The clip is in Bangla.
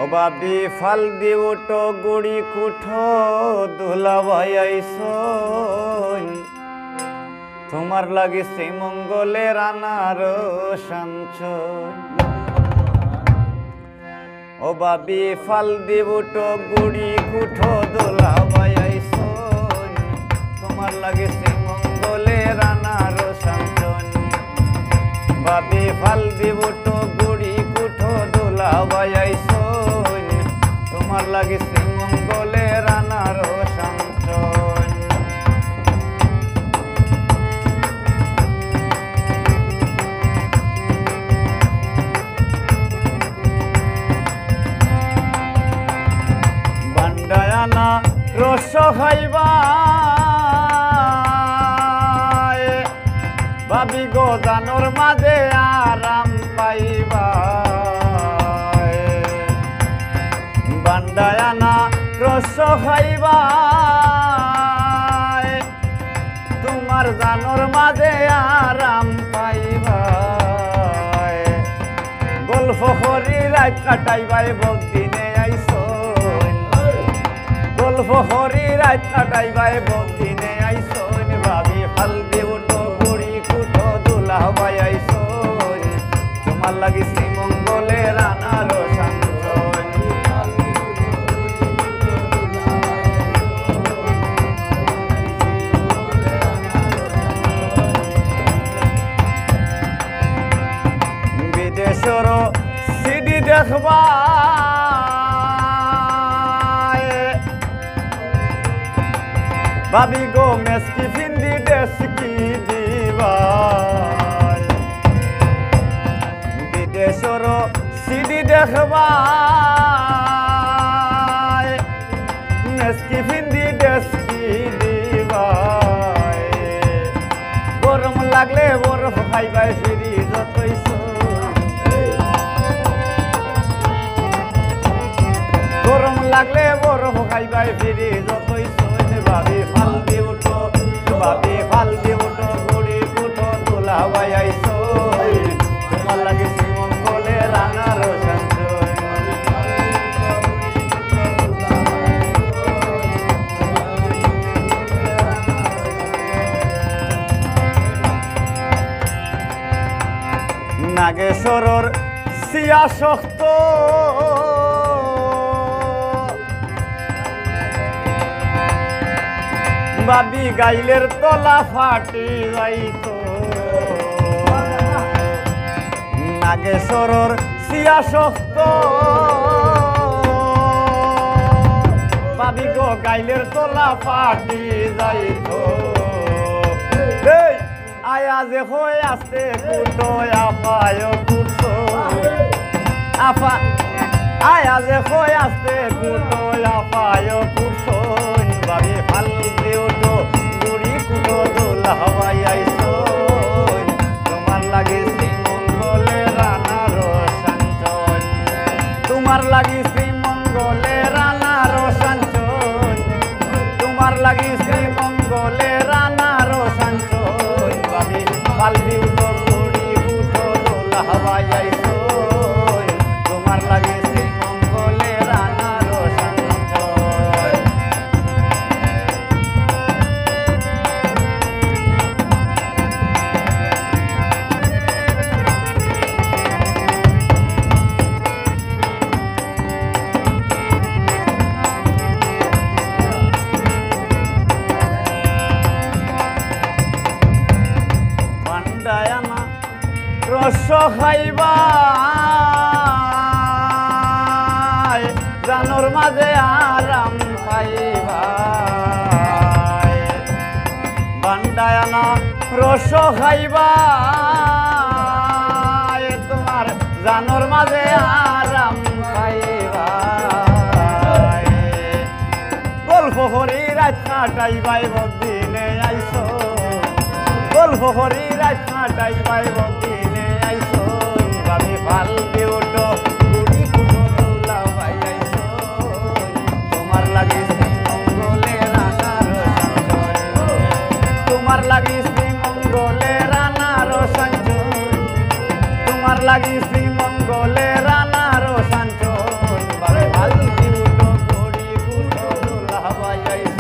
ও বাবি ফাল দি উঠো গুড়ি কুঠো দুলা ভাইয়াইছন তোমার লাগি শ্রীমঙ্গলের আনার সাঞ্চন। ও বাবি ফাল দি উঠো গুড়ি কুঠো দুলা ভাইয়াইছন তোমার লাগি শ্রীমঙ্গলের আনার সাঞ্চন। বাবি ফাল দি উঠো গুড়ি কুঠো দুলা ভাইয়াইছন তোমার লাগি শ্রীমঙ্গলের আনার সাঞ্চন। বান্ডায়ানা রস খাইবা ভাবি গো জানোর মাঝে আরাম পাইবা। বান্ডায়ানা রস খাইবা তোমার জানোর মাঝে আরাম পাইবা। গল্প করি রাত কাটাইবাই বদিনে আইসন গল্প করি রাত কাটাইবাই বদিনে আইসন। ভাবি ফাল দি উঠো গুড়ি কুঠো দুলা ভাইয়াইছন তোমার লাগি শ্রীমঙ্গলের আনার সাঞ্চন। বিদেশর সিডি দেখবা ভাবি গো মেসকি ফিন্দি ডেসকি দিবা। বিদেশর সিডি দেখবা মেসকি ফিন্দি ডেসকি দিবা। গরম লাগলে বরফ খাইবাই ফিরি যতইছ গরম লাগলে বরফ খাইবাই ফিরি যতইছ। ভাবি ফাল দি উঠো ভাবি ফাল দি উঠো গুড়ি কুঠো দুলা ভাইয়াইছন তোমার লাগি শ্রীমঙ্গলের আনার সাঞ্চন। নাগেশ্বরর সিয়া শক্ত বাবি গাইলের তলা ফাটি যাইত। নাগেশ্বরর সিয়া শক্ত বাবি গো গাইলের তলা ফাটি যাইত। আয়া যে হয়ে আসতে কুটো আপায় কুটো আপা আয়া যে হয়ে আসতে কুটো আপায় কুটো। বাবি ফাল দি উঠো গুড়ি কুটো দুলা ভাইয়াইছন তোমার লাগি শ্রীমঙ্গলের আনার সাঞ্চন। তোমার লাগি শ্রীমঙ্গলের আনার সাঞ্চন তোমার লাগি শ্রীমঙ্গলের আনার সাঞ্চন। বাবি ফাল দি উঠো গুড়ি কুটো দুলা ভাইয়াইছন তোমার লাগি শ্রীমঙ্গলের আনার সাঞ্চন। বান্ডায়ানা রস খাইবা জানোর মাঝে আরাম পাইবা। বান্ডায়ানা রস খাইবা তোমার জানোর মাঝে আরাম পাইবা। গল্প করি রাত কাটাইবাই বদিনে আইসো গল্প করি রাত কাটাইবাই বদিনে আইসো। ভাবি ফাল দি উঠো গুড়ি কুঠো দুলা ভাইয়াইছন তোমার লাগি শ্রীমঙ্গলের আনার সাঞ্চন। তোমার লাগি শ্রীমঙ্গলের আনার সাঞ্চন তোমার লাগি শ্রীমঙ্গলের আনার সাঞ্চন। বাইয়াইছো